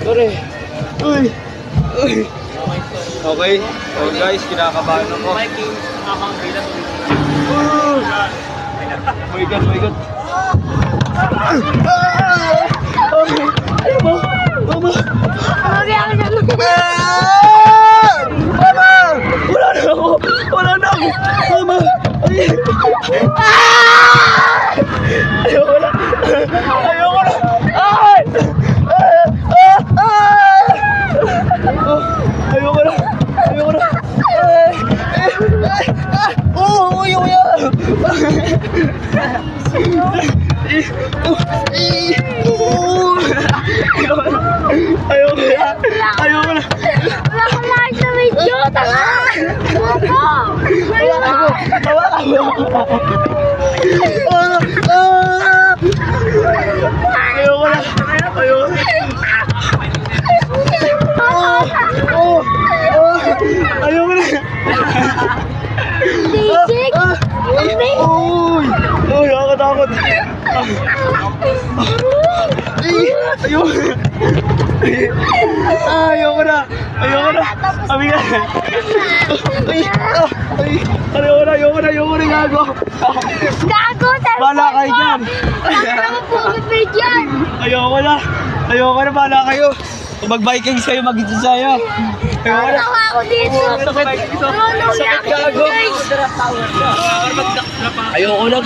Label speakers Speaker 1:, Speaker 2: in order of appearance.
Speaker 1: Pare. Uy. Uy.
Speaker 2: Okay. So guys, kinakabahan ako.
Speaker 1: Oh my God, my God. Ano ba? Mama! Mama! Wala na ako! Wala na ako! Mama! Ayoko na! Ayoko na! Ay! Ayoko na! Ayoko na! Oh! Ayoko na! Ayoko na! Ayoko na!
Speaker 3: Wala kang like sa video, tanga! Bobo!
Speaker 1: Ayoko na! Ayoko na! Ayoko na!
Speaker 3: Basic!
Speaker 1: Uy! Uy, nakakatakot! Ayoko na! Ayoko na! Ayoko na! Sabi nga! Ayoko na! Ayoko na! Ayoko na! Gago!
Speaker 3: Gago!
Speaker 1: Bahala kayo dyan!
Speaker 3: Tanga naman po kami dyan!
Speaker 1: Ayoko na! Ayoko na! Bahala kayo! Kung mag-biking sa'yo, mag-isa sa'yo! Ayoko na!
Speaker 3: Tawa ako dito!
Speaker 1: Sakit!
Speaker 3: Ano
Speaker 1: Sakit gago!
Speaker 3: guys?
Speaker 1: Ayoko na!